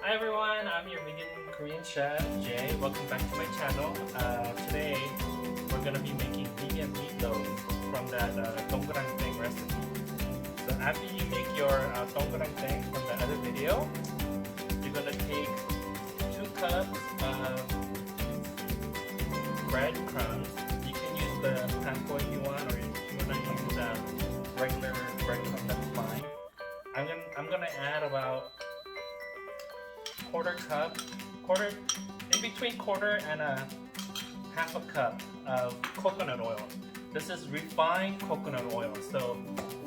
Hi everyone, I'm your vegan Korean chef, Jay. Welcome back to my channel. Today, we're going to be making vegan meatloaf from that 동그랑땡 recipe. So after you make your 동그랑땡 from the other video, you're going to take 2 cups of breadcrumbs. You can use the panko if you want, or if you want to use regular breadcrumbs, that's fine. I'm gonna add about in between quarter and half a cup of coconut oil. This is refined coconut oil, so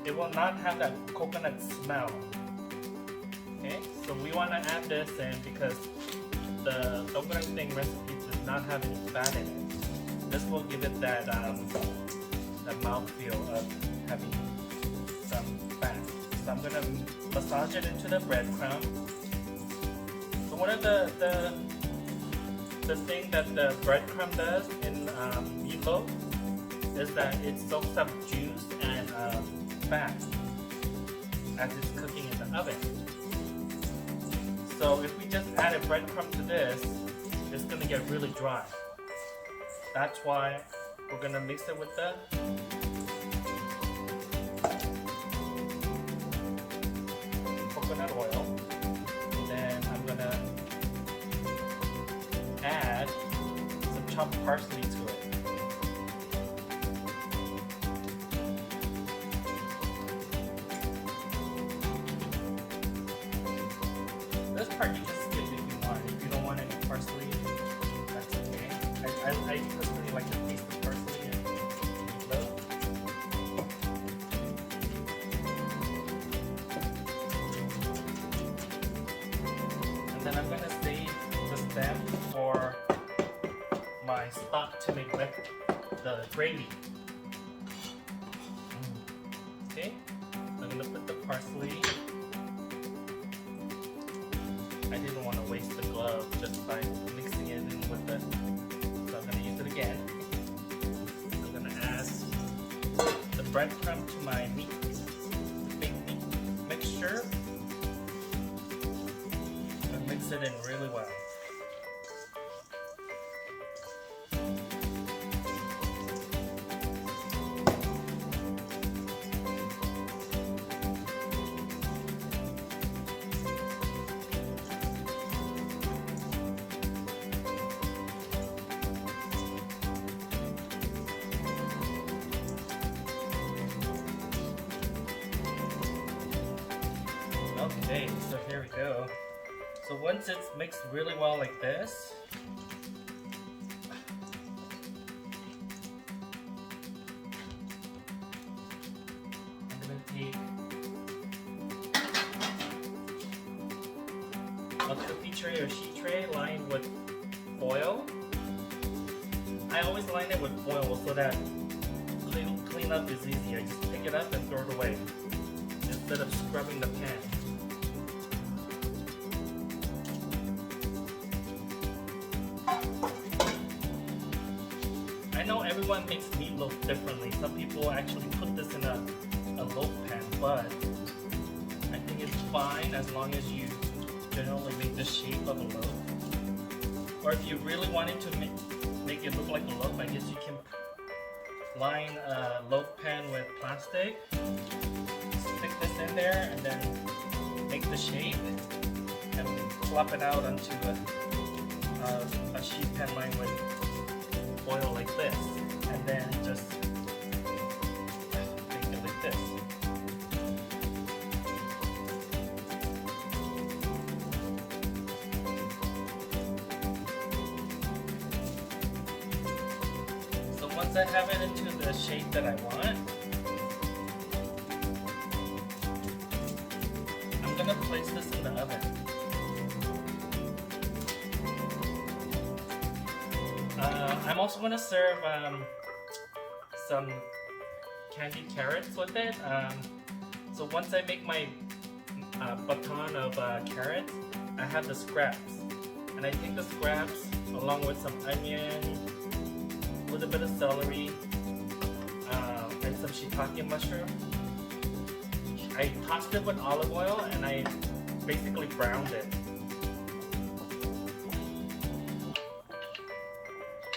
it will not have that coconut smell. Okay, so we want to add this in because the 동그랑땡 recipe does not have any fat in it. This will give it that mouthfeel of having some fat. So I'm gonna massage it into the breadcrumb. So one of the thing that the breadcrumb does in meatloaf is that it soaks up juice and fat as it's cooking in the oven. So if we just add a breadcrumb to this, it's gonna get really dry. That's why we're gonna mix it with the coconut oil. Then I'm gonna add some chopped parsley to it. This part you can skip if you want. If you don't want any parsley, that's okay. I personally like the taste of parsley and meatloaf. And then I'm gonna save the stem for my stock to make the gravy. Okay, I'm gonna put the parsley. I didn't want to waste the glove just by mixing it in with the, so I'm gonna use it again. I'm gonna add the breadcrumb to my meat mixture. And mix it in really well. Okay, so here we go. So once it's mixed really well like this, I'm gonna take a cookie tray or sheet tray lined with foil. I always line it with foil so that clean up is easy. I just pick it up and throw it away instead of scrubbing the pan. I know everyone makes meatloaf differently. Some people actually put this in a loaf pan, but I think it's fine as long as you generally make the shape of a loaf. Or if you really wanted to make it look like a loaf, I guess you can line a loaf pan with plastic, stick this in there, and then make the shape and flop it out onto a sheet pan lined with oil like this, and then just make it like this. So once I have it into the shape that I want, I'm gonna place this in the oven. I'm also going to serve some candied carrots with it. So once I make my baton of carrots, I have the scraps. And I take the scraps along with some onion, a little bit of celery, and some shiitake mushroom. I tossed it with olive oil and I basically browned it.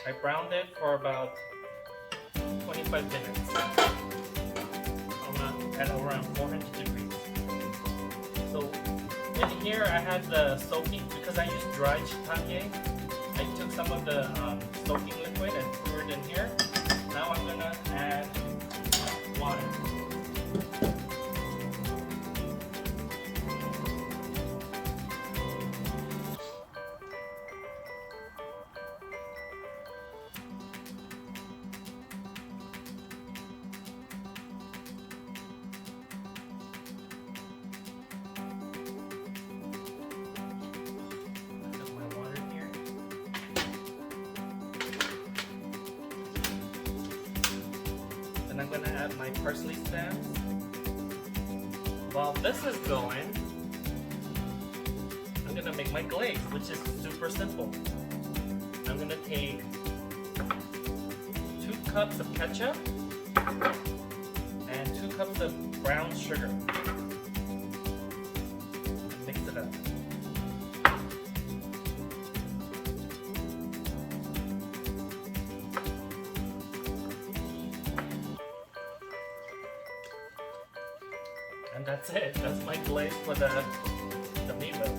I browned it for about 25 minutes at around 400 degrees. So in here I had the soaking, because I used dry shiitake. I took some of the soaking liquid and threw it in here. Now I'm gonna add water. And I'm gonna add my parsley stems. While this is going, I'm gonna make my glaze, which is super simple. I'm gonna take 2 cups of ketchup and 2 cups of brown sugar. Mix it up. And that's it. That's my glaze for the meatloaf.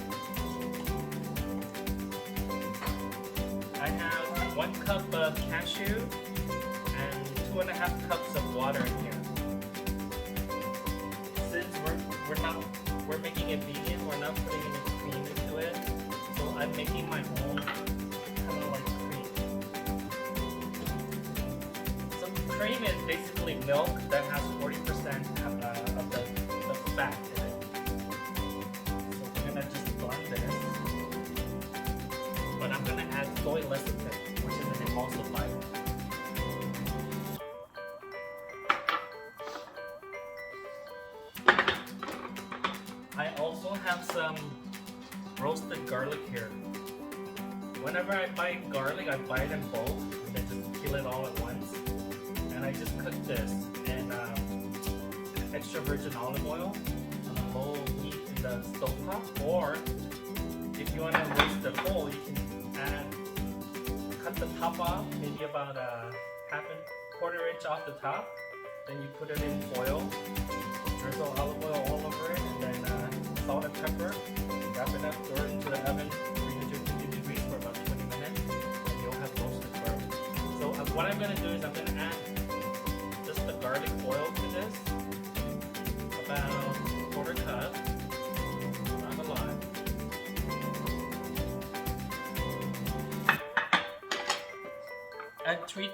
I have 1 cup of cashew and 2.5 cups of water in here. Since we're making it vegan, we're not putting any cream into it. So I'm making my own kind of like cream. So cream is basically milk that has 40% of the fat in it. So we're gonna just blend this. But I'm gonna add soy lecithin, which is an emulsifier. I also have some roasted garlic here. Whenever I buy garlic, I buy it in bulk and then just kill it all at once. And I just cook this in extra virgin olive oil on a low heat in the stovetop. Or if you want to roast it whole, you can cut the top off, maybe about a quarter inch off the top. Then you put it in foil, drizzle olive oil all over it, and then salt and pepper. Wrap it up, throw it into the oven, 350 degrees for about 20 minutes, and you'll have roasted garlic. So what I'm going to do is I'm going to add just the garlic oil to this, about 1/4 cup, not a lot. Add 3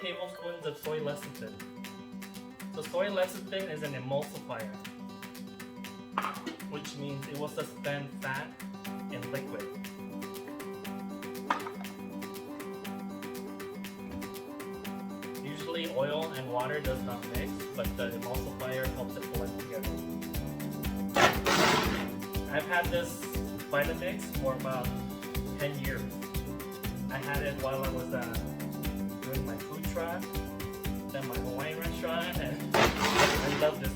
tablespoons of soy lecithin. So soy lecithin is an emulsifier, which means it will suspend fat in liquid. Usually oil and water does not mix, but the emulsifier helps it blend together. I've had this Vitamix for about 10 years. I had it while I was doing my food truck, then my Hawaiian restaurant, and I love this.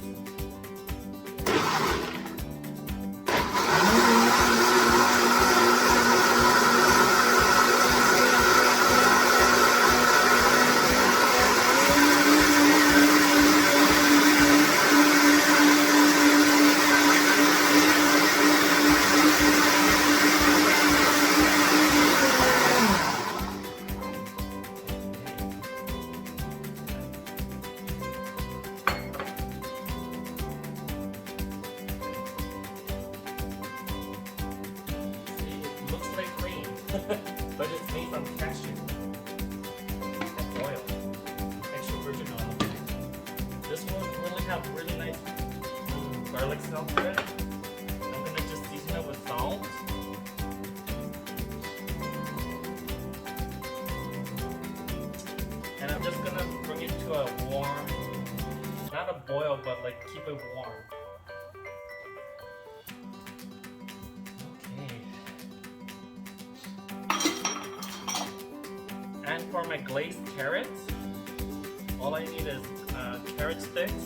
But it's made from cashew and oil, extra virgin olive oil. This will really have really nice garlic smell to it. I'm gonna just season it with salt. And I'm just gonna bring it to a warm, not a boil, but like keep it warm. And for my glazed carrots, all I need is carrot sticks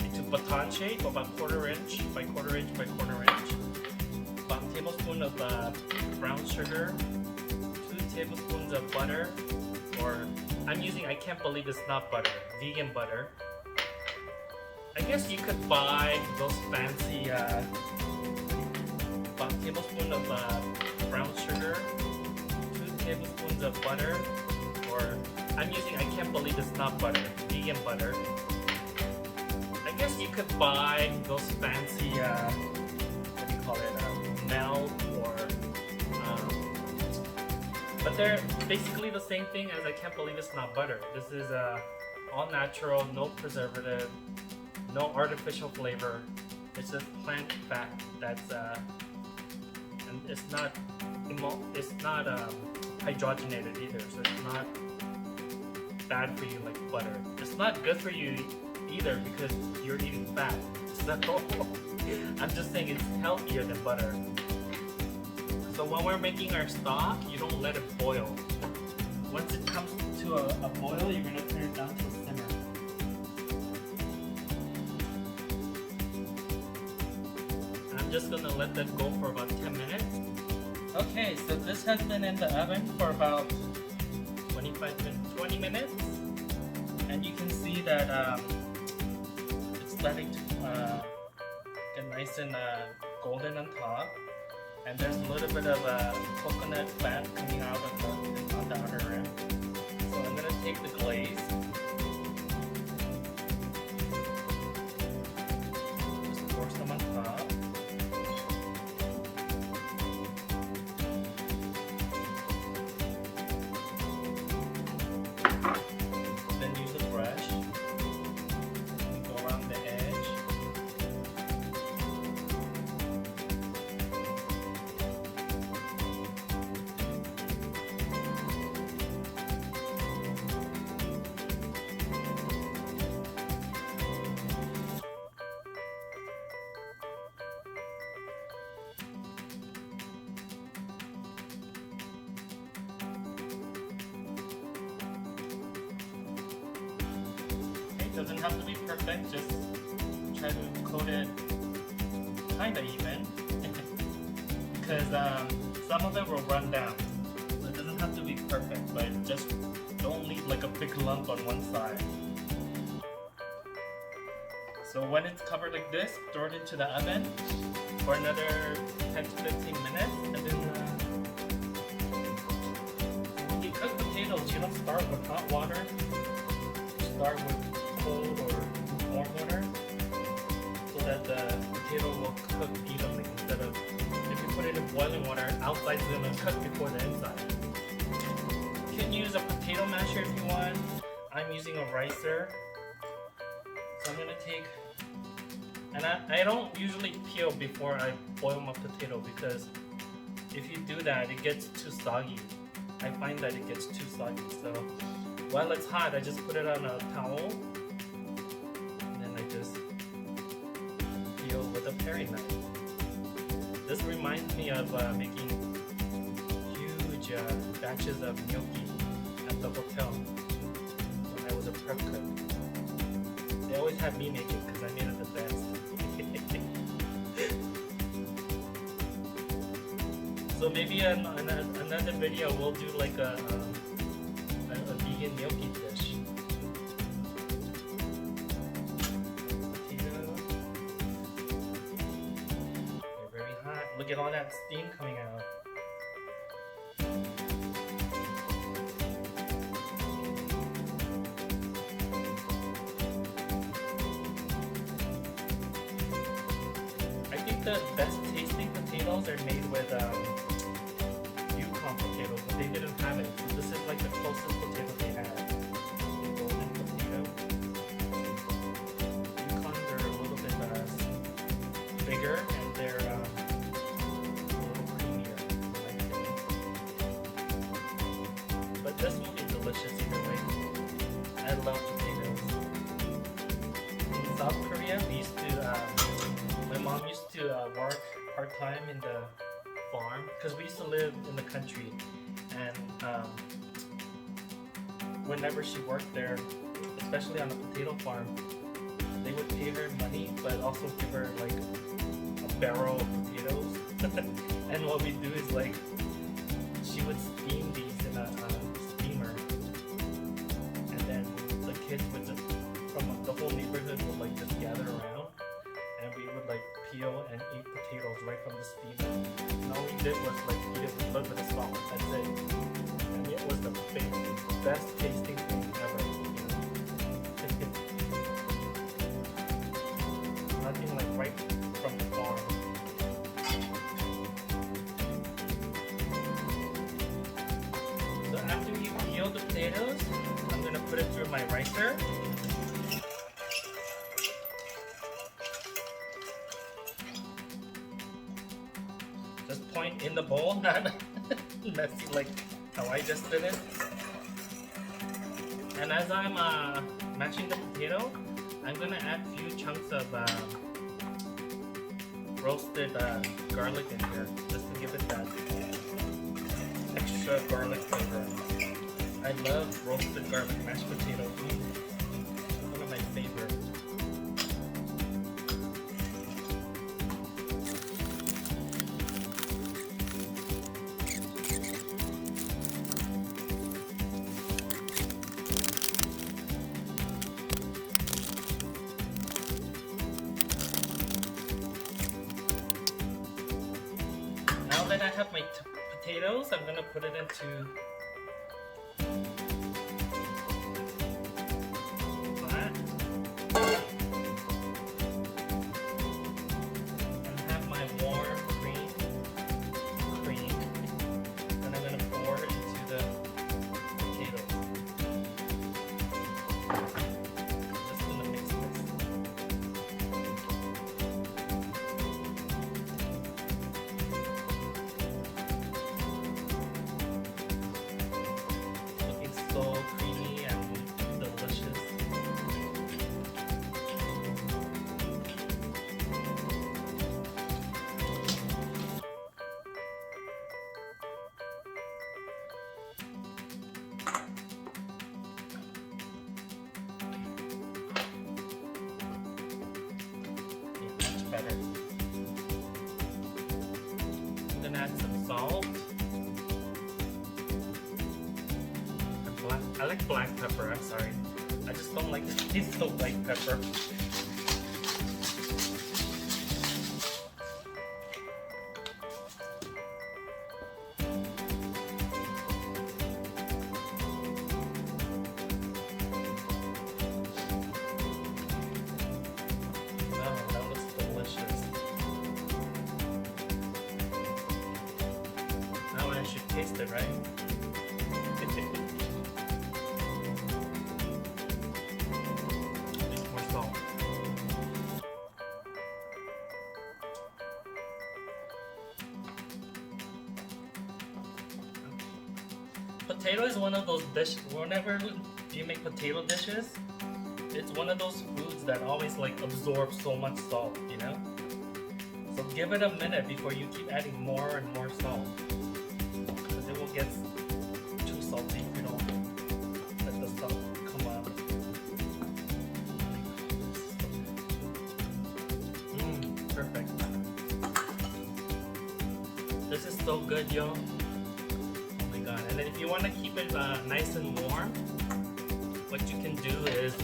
into baton shape, about 1/4 inch by 1/4 inch by 1/4 inch. About a tablespoon of brown sugar, 2 tablespoons of butter, or I'm using, I can't believe it's not butter, vegan butter. I guess you could buy those fancy 1 tablespoon of brown sugar, 2 tablespoons of butter, or I'm using, I can't believe it's not butter, vegan butter. I guess you could buy those fancy, what do you call it, milk, or, but they're basically the same thing as I can't believe it's not butter. This is all natural, no preservative, no artificial flavor. It's just plant fat that's, and it's not hydrogenated either, so it's not bad for you like butter. It's not good for you either because you're eating fat. So I'm just saying it's healthier than butter. So when we're making our stock, you don't let it boil. Once it comes to a boil, you're gonna turn it down to a simmer. And I'm just gonna let that go for about 10 minutes. Okay, so this has been in the oven for about 20 minutes, and you can see that it's starting to get nice and golden on top, and there's a little bit of coconut fat coming out of on the outer rim. So I'm gonna take the glaze, just pour some on top. Doesn't have to be perfect, just try to coat it kinda even because some of it will run down, so it doesn't have to be perfect, but just don't leave like a big lump on one side. So when it's covered like this, throw it into the oven for another 10 to 15 minutes, and then when you cook potatoes, you don't start with hot water, you start with cold or warm water so that the potato will cook evenly instead of if you put it in boiling water, outside's gonna cook before the inside. You can use a potato masher if you want. I'm using a ricer. So I'm gonna take, and I don't usually peel before I boil my potato because if you do that, it gets too soggy. I find that it gets too soggy. So while it's hot, I just put it on a towel. With a paring knife. This reminds me of making huge batches of gnocchi at the hotel when I was a prep cook. They always had me make it because I made it the best. So maybe in another video we'll do like a vegan gnocchi dish. Look at all that steam coming out. I think the best tasting potatoes are made with Yukon potatoes, but they didn't have it. So this is like the closest potato they had. Golden potato. Yukons are a little bit bigger, and they're this will be delicious either way. I love potatoes. In South Korea, we used to, my mom used to work part-time in the farm because we used to live in the country, and whenever she worked there, especially on a potato farm, they would pay her money but also give her like a barrel of potatoes. And what we do is like she would steam these and whole neighborhood would like just gather around, and we would like peel and eat potatoes right from this field. And all we did was like eat it with a little bit of salt. That's it. And it was the best tasting thing ever. Nothing like right from the farm. So after you peel the potatoes, I'm gonna put it through my ricer. Just point in the bowl, not messy like how I just did it. And as I'm mashing the potato, I'm gonna add a few chunks of roasted garlic in here, just to give it that extra garlic flavor. I love roasted garlic mashed potatoes. One of my favorites. Now that I have my potatoes, I'm gonna put it into that. And have my warm cream. And I'm gonna pour it into the potatoes. Just gonna mix this. So creamy and delicious. Yeah, much better. I'm gonna add some salt. I like black pepper, I'm sorry. I just don't like the taste of white pepper. Oh, that looks delicious. Now I should taste it, right? Potato is one of those dishes, whenever you make potato dishes, it's one of those foods that always like absorbs so much salt, you know? So give it a minute before you keep adding more and more salt. Because it will get too salty if you don't let the salt come up. Perfect. This is so good, yo. And then if you want to keep it nice and warm, what you can do is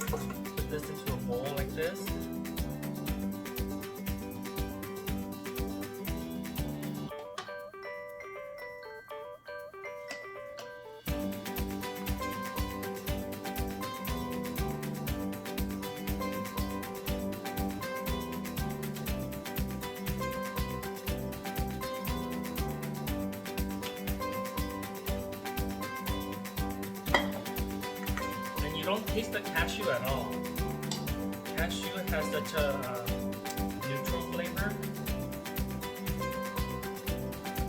put this into a bowl like this. You don't taste the cashew at all. Cashew has such a neutral flavor.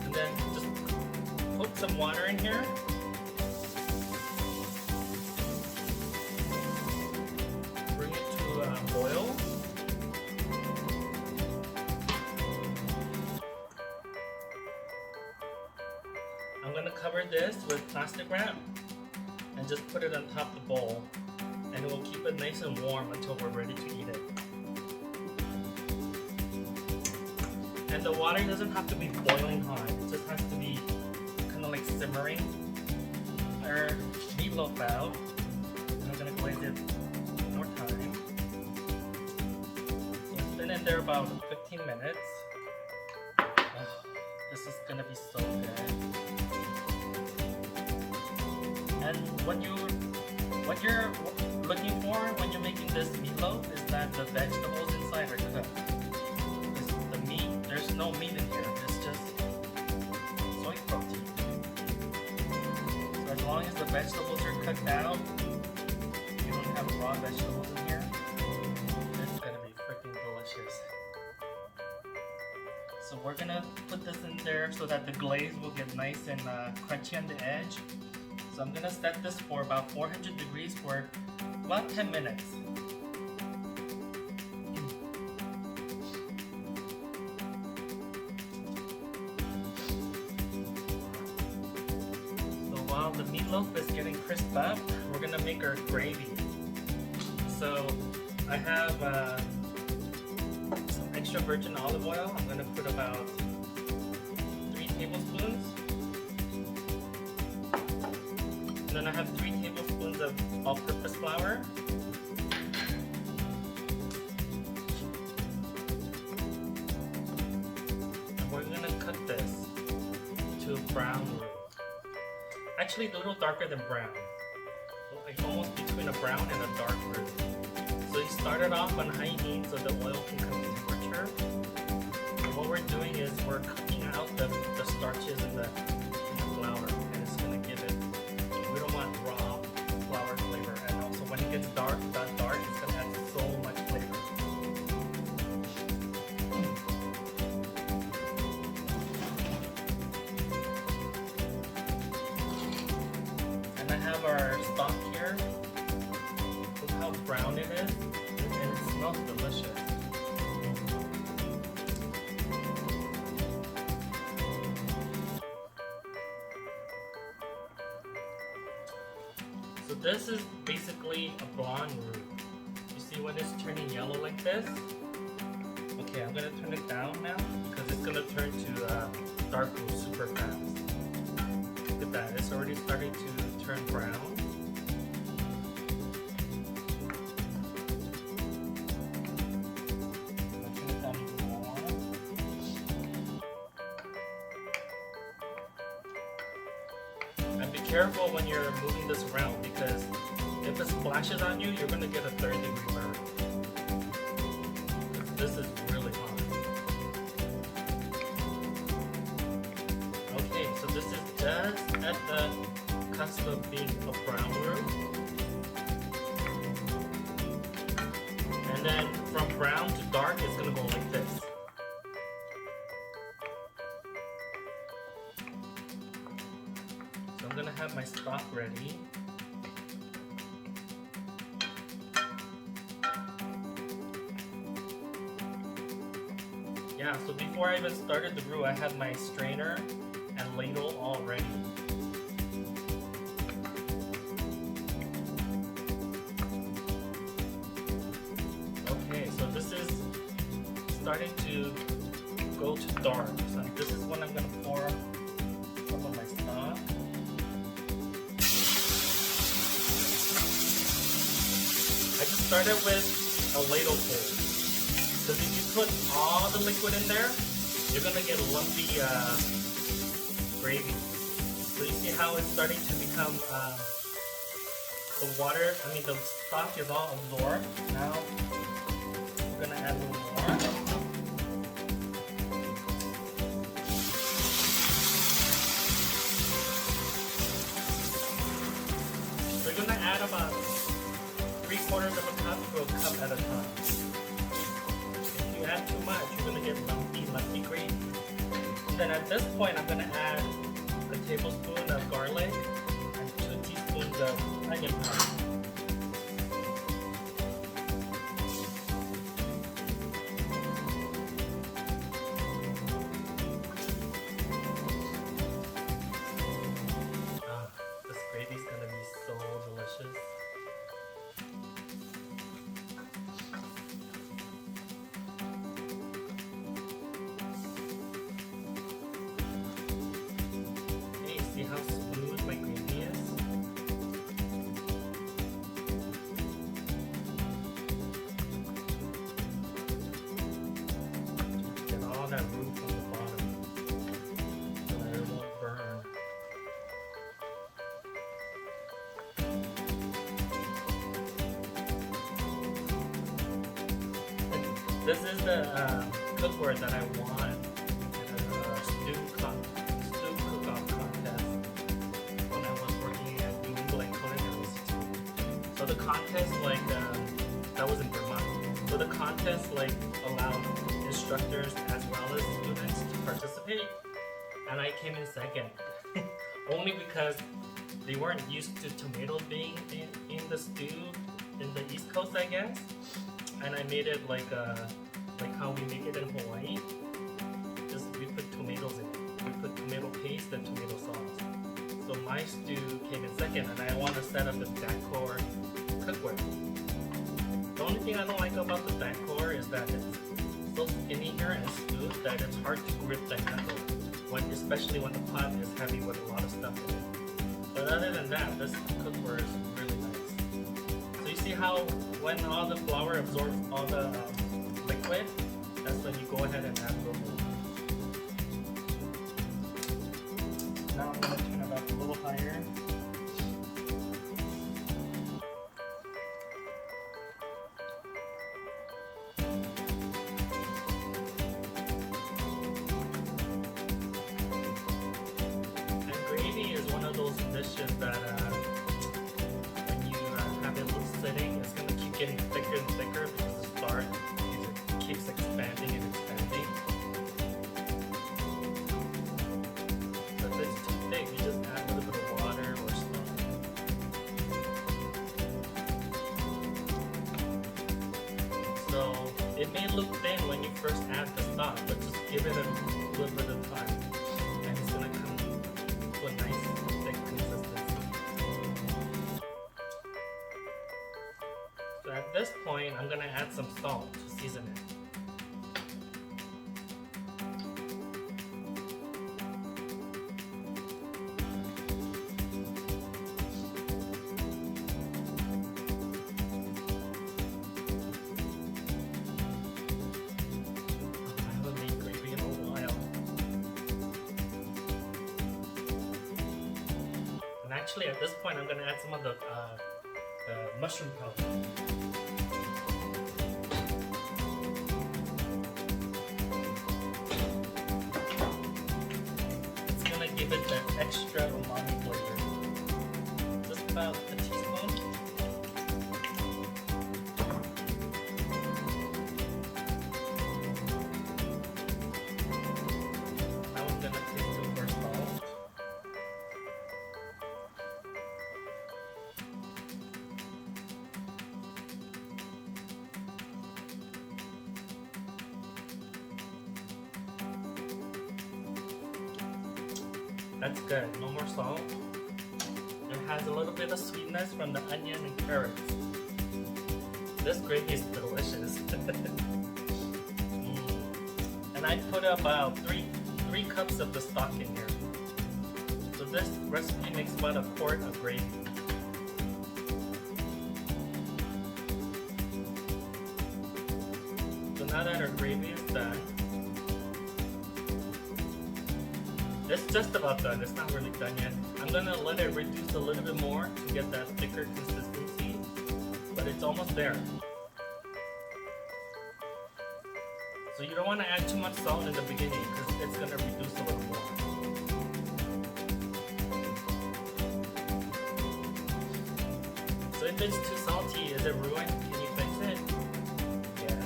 And then just put some water in here. Bring it to a boil. I'm gonna cover this with plastic wrap and just put it on top of the bowl, and it will keep it nice and warm until we're ready to eat it. And the water doesn't have to be boiling hot, it just has to be kind of like simmering. Our meatloaf out, I'm gonna glaze it one more time. So it's been in there about 15 minutes. Oh, this is gonna be so good. And what you're looking for when you're making this meatloaf is that the vegetables inside are cooked. The meat, there's no meat in here. It's just soy protein. So as long as the vegetables are cooked out, you don't have raw vegetables in here, it's gonna be freaking delicious. So we're gonna put this in there so that the glaze will get nice and crunchy on the edge. So I'm gonna set this for about 400 degrees for about 10 minutes. So while the meatloaf is getting crisped up, we're gonna make our gravy. So I have some extra virgin olive oil. I'm gonna put about 3 tablespoons. Then I have 3 tablespoons of all-purpose flour. And we're gonna cut this to a brown roux. Actually, a little darker than brown. Like almost between a brown and a dark roux. So you start it off on high heat so the oil can come to temperature. And what we're doing is we're cooking out the starches in the flour, and it's gonna give it. We don't want raw flour flavor, and also when it gets dark, it's gonna add so much flavor. And I have our stock here. Look how brown it is, and it smells delicious. So this is basically a blonde roux. You see when it's turning yellow like this? Okay, I'm gonna turn it down now because it's gonna turn to dark roux super fast. Look at that, it's already starting to turn brown. I'll turn it down even more. And be careful when you're moving this around because if it splashes on you, you're gonna get a 3rd-degree burn. This is really hot. Okay, so this is just at the cusp of being a brown roux. And then from brown to dark, it's gonna go like this. So I'm gonna have my stock ready. Yeah, so before I even started the roux, I had my strainer and ladle all ready. Okay, so this is starting to go to dark. So this is when I'm gonna pour some of my stock. I just started with a ladle full. Because if you put all the liquid in there, you're gonna get lumpy gravy. So you see how it's starting to become the stock is all absorbed. Now we're gonna add a little more. So you're gonna add about 3/4 of a cup to a cup at a time. If you add too much, you're gonna get lumpy gravy. And then at this point, I'm gonna add a tablespoon of garlic and 2 teaspoons of onion powder. This gravy's gonna be so delicious. See how smooth my gravy is? This is the cookware that I won in a stew cook-off contest when I was working at New England Culinary Institute. So the contest, that was in Vermont. So the contest, allowed instructors as well as students to participate, and I came in second. Only because they weren't used to tomatoes being in the stew in the East Coast, I guess. And I made it like how we make it in Hawaii. Just we put tomatoes in it. We put tomato paste and tomato sauce. So my stew came in second, and I want to set up the decor cookware. The only thing I don't like about the decor is that it's so skinny here and smooth that it's hard to grip the handle, especially when the pot is heavy with a lot of stuff in it. But other than that, this cookware is really nice. So you see how when all the flour absorbs all the liquid, that's when you go ahead and add a little more. Now I'm going to turn it up a little higher. And gravy is one of those dishes that when you have it sitting, it's going to keep getting thicker and thicker because the starch keeps expanding and expanding. So if it's too thick, you just add a little bit of water or stock. So it may look thin when you first add the stock, but just give it a little bit of time, and it's going to come to a nice thick consistency. So at this point, I'm going to add some salt to season it. I haven't made gravy in a while. And actually, at this point, I'm going to add some of the mushroom powder. Give it that extra umami flavor. Just about a teaspoon. Now I'm gonna take the first bowl. That's good, no more salt. It has a little bit of sweetness from the onion and carrots. This gravy is delicious. And I put about three cups of the stock in here. So this recipe makes about a quart of gravy. So now that our gravy is done, it's just about done. It's not really done yet. I'm gonna let it reduce a little bit more to get that thicker consistency, but it's almost there. So you don't want to add too much salt in the beginning because it's gonna reduce a little more. So if it's too salty, is it ruined? Can you fix it? Yes.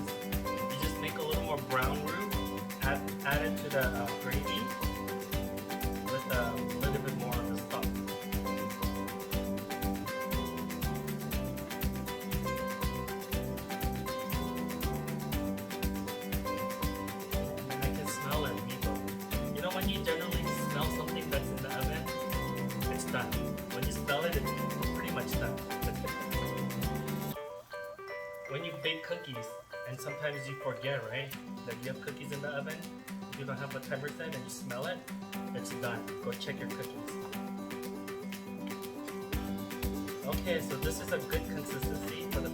You just make a little more brown roux, add it to the gravy. A little bit more of the stock. And I can smell it, Meatloaf. You know when you generally smell something that's in the oven, it's done. When you smell it, it's pretty much done. When you bake cookies, and sometimes you forget, right, that you have cookies in the oven, if you don't have a timer set and you smell it, it's done. Go check your cookies. Okay, so this is a good consistency for the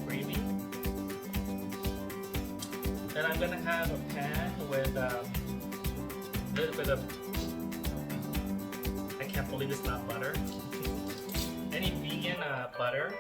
gravy. Then I'm gonna have a pan with a little bit of, I can't believe it's not butter. Any vegan butter.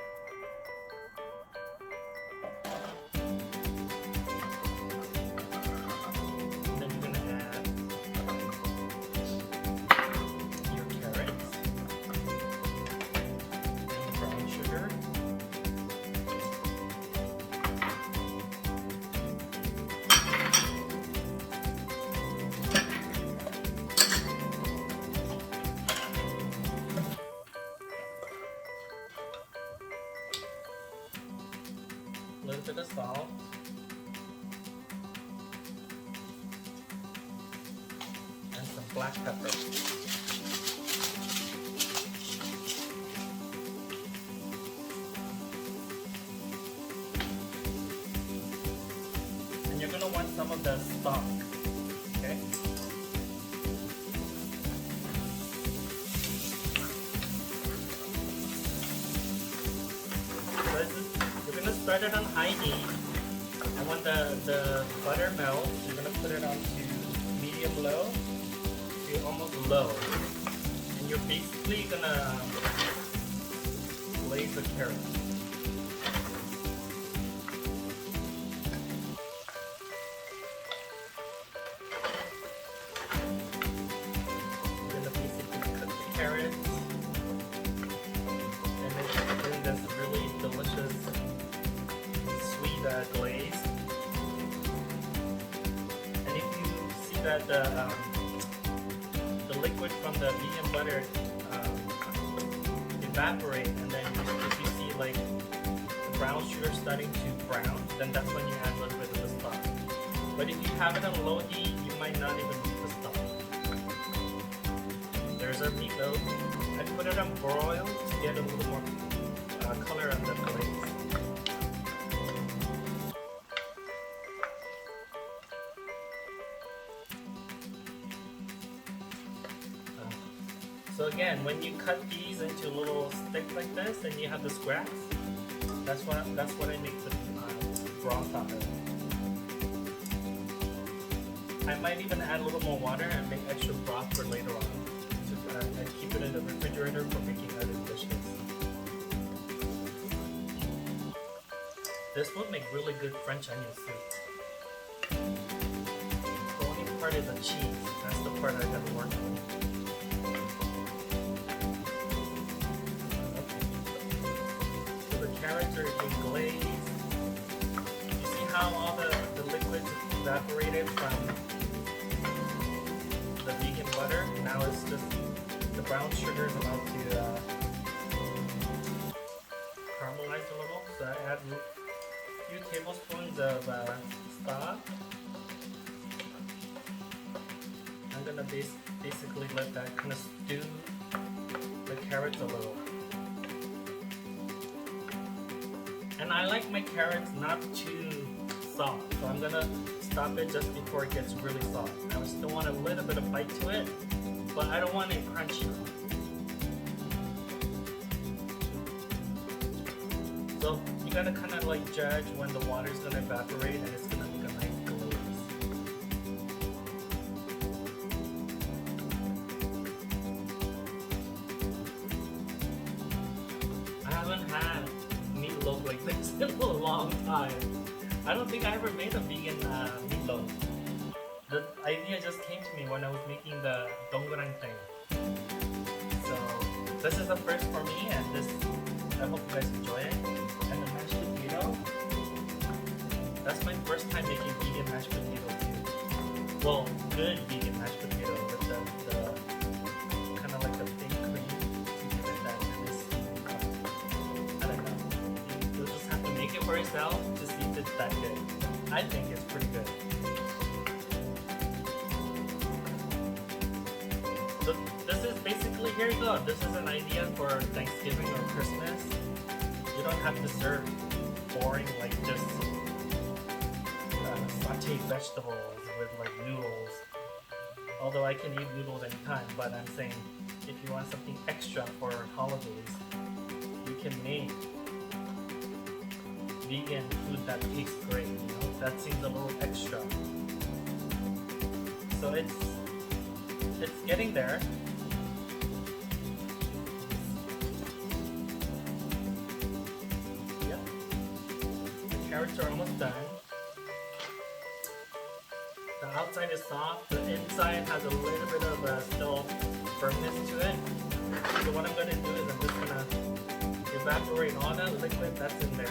salt. And some black pepper. And you're gonna want some of the stock, okay? You're gonna start it on high heat, and when the butter melts, you're gonna put it on to medium low to almost low, and you're basically gonna glaze the carrot. You're gonna basically cook the carrots, and it's in this really delicious sweet glaze. And if you see that the liquid from the medium butter evaporate, and then if you see like the brown sugar starting to brown, then that's when you add a little bit of the stock. But if you have it on low heat, you might not even need the stock. There's our meatloaf. I put it on broil to get a little more color on the glaze. So again, when you cut these into a little stick like this, and you have the scraps, that's what I make the broth out of. I might even add a little more water and make extra broth for later on, and keep it in the refrigerator for making other dishes. This would make really good French onion soup. The only part is the cheese. That's the part I gotta work on. Carrots are being glazed. You see how all the liquids evaporated from the vegan butter? Now it's just the brown sugar is about to caramelize a little. So I add a few tablespoons of stock. I'm gonna basically let that kind of stew the carrots a little. And I like my carrots not too soft, so I'm gonna stop it just before it gets really soft. I still want a little bit of bite to it, but I don't want it crunchy. So you gotta kind of like judge when the water's gonna evaporate and it's gonna make a nice glaze. I haven't had meatloaf like this in a long time. I don't think I ever made a vegan meatloaf. The idea just came to me when I was making the donggorang thing. So this is the first for me, and I hope you guys enjoy it. And the mashed potato, that's my first time making vegan mashed potato too. Well, good vegan mashed potato with the kind of like the fake cream to give it that nice. I don't know. You'll just have to make it for yourself to see if it's that good. I think it's pretty good. So this is basically, here you go. This is an idea for Thanksgiving or Christmas. You don't have to serve boring like just sauteed vegetables with like noodles. Although I can eat noodles anytime, but I'm saying if you want something extra for holidays, you can make vegan food that tastes great. You know, that seems a little extra. So it's getting there. Yep. The carrots are almost done. The outside is soft, the inside has a little bit of still firmness to it. So what I'm going to do is I'm just going to evaporate all that liquid that's in there.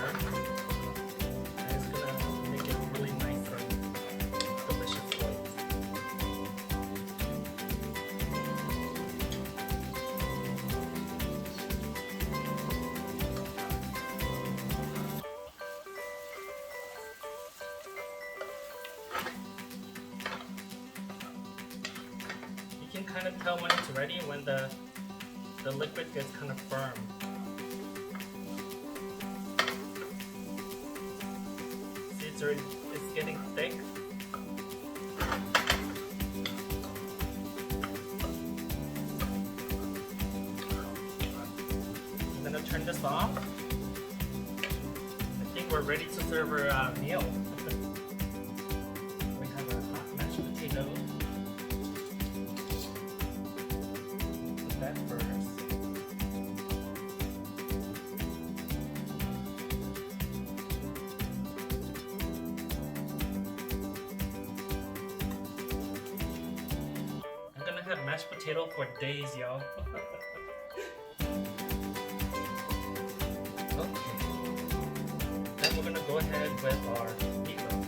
And it's going to make it really nice and delicious glaze. kind of tell when it's ready when the liquid gets kind of firm. See, it's getting thick. I'm gonna turn this off. I think we're ready to serve our meal. We have our hot mashed potatoes. Put that first. I'm gonna have mashed potato for days, y'all. Okay. Then we're gonna go ahead with our meatloaf.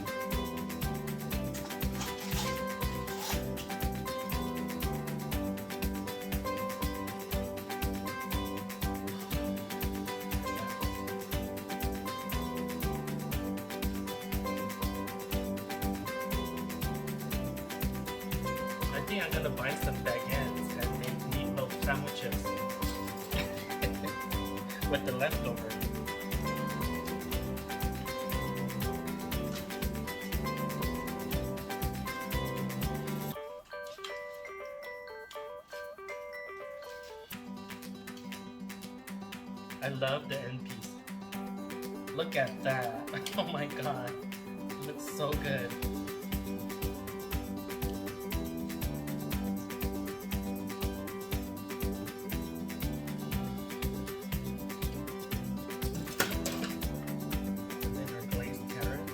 I think I'm gonna buy some baguettes and make meatloaf sandwiches with the leftover. I love the end piece. Look at that. Oh my god. It looks so good. And then our glazed carrots.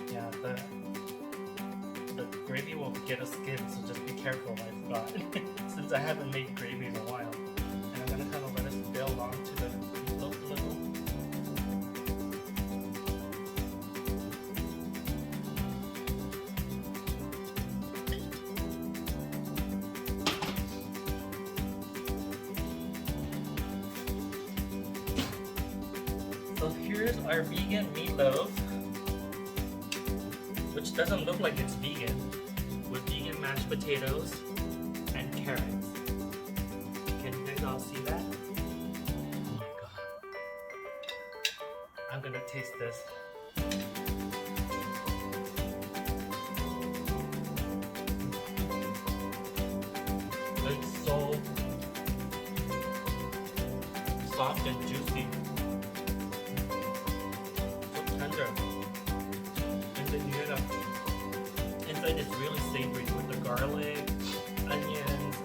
Yeah, the gravy will get a skin, so just be careful, I forgot. Since I haven't made gravy in a while. And I'm gonna kind of let it build onto the meatloaf a little. So here's our vegan meatloaf, which doesn't look like it's vegan, with vegan mashed potatoes and carrots. Can you guys all see that? Oh my god. I'm gonna taste this. It's so soft and juicy. So tender. And then you get inside it's really savory with the garlic, onions,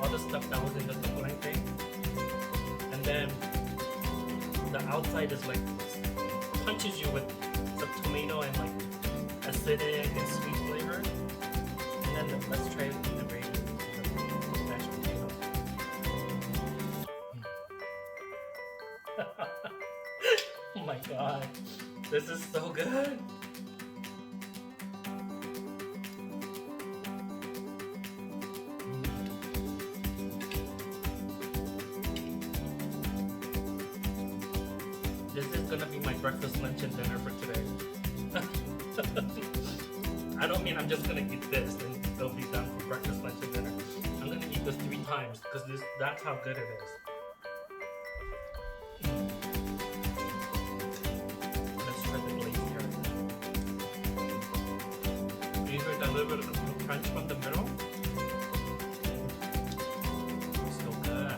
all the stuff that was in the tukuleng thing. And then the outside is like punches you with some tomato and like acidic and sweet flavor. And then let's try it with the gravy, the mashed potato. Oh my god, this is so good. This is gonna be my breakfast, lunch, and dinner for today. I don't mean I'm just gonna eat this and it'll be done for breakfast, lunch, and dinner. I'm gonna eat this 3 times because that's how good it is. Let's try the glazed carrot. You heard that little bit of crunch from the middle? So good.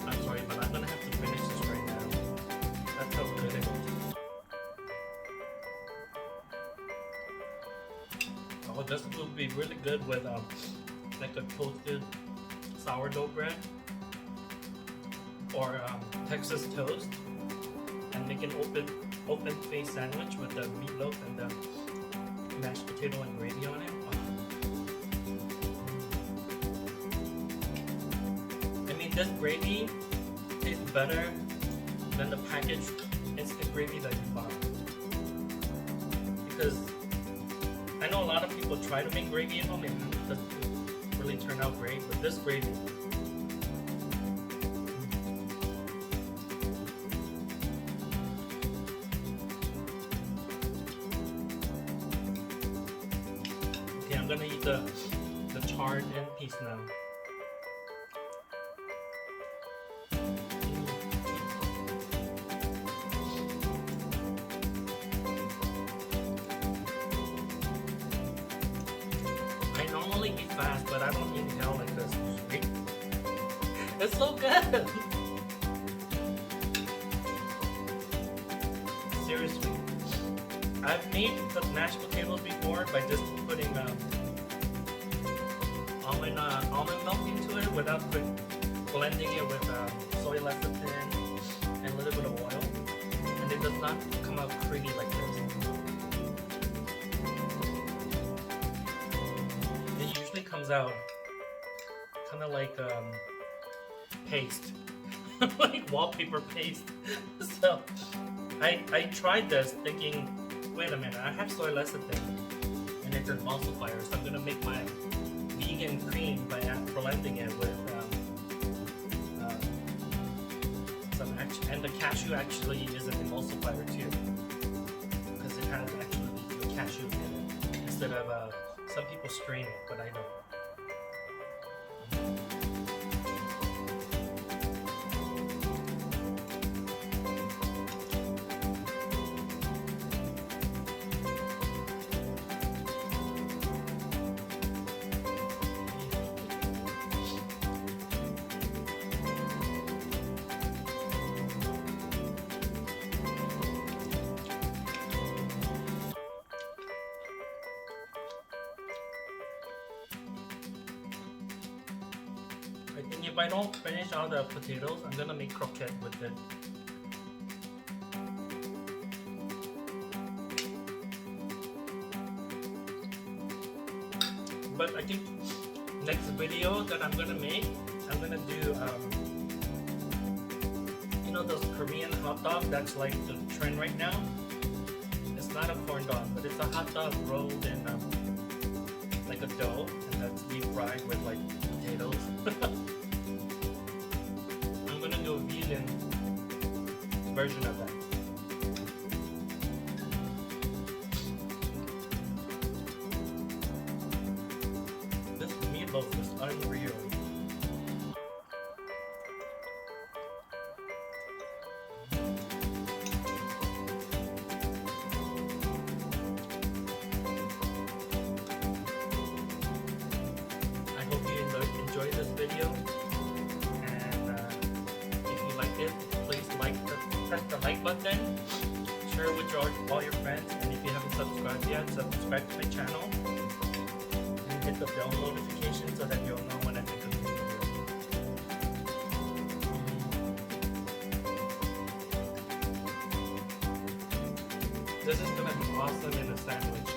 I'm sorry, but I'm gonna have to finish this right now. That's how good it is. Oh, this would be really good with like a toasted sourdough bread or Texas toast, and make an open face sandwich with the meatloaf and the mashed potato and gravy on it. I mean, this gravy tastes better than the packaged instant gravy that you bought, because I know a lot of people try to make gravy at home and it doesn't really turn out great, but this gravy, okay, I'm gonna eat the charred end piece now. I normally eat fast, but I don't eat hell like this. It's so good! Seriously. I've made the mashed potatoes before by just putting almond milk into it without blending it with soy lecithin and a little bit of oil. And it does not come out creamy like this. It usually comes out kind of like paste, like wallpaper paste. So I tried this thinking, wait a minute, I have soy lecithin and it's an emulsifier, so I'm gonna make my vegan cream by blending it with some and the cashew actually is an emulsifier too, because it has actually the cashew in it instead of some people strain it, but I don't. I think if I don't finish all the potatoes, I'm gonna make croquette with it. But I think next video that I'm gonna make, I'm gonna do you know those Korean hot dog that's like the trend right now? It's not a corn dog, but it's a hot dog rolled in like a dough, and that's deep fried with like potatoes. I'm gonna do a vegan version of that. This meatloaf is unreal. I hope you enjoy this video, and if you like it, please press the like button, share it with all your friends, and if you haven't subscribed yet, subscribe to my channel and hit the bell notification so that you'll know when I make a new video. This is gonna be awesome in a sandwich.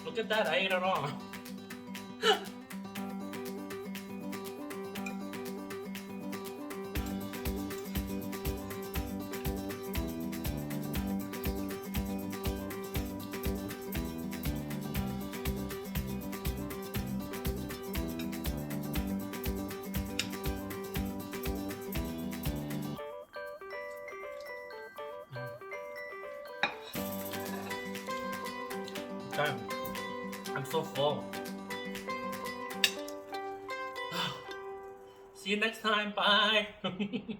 Look at that, I ate it all. Damn. I'm so full. See you next time. Bye.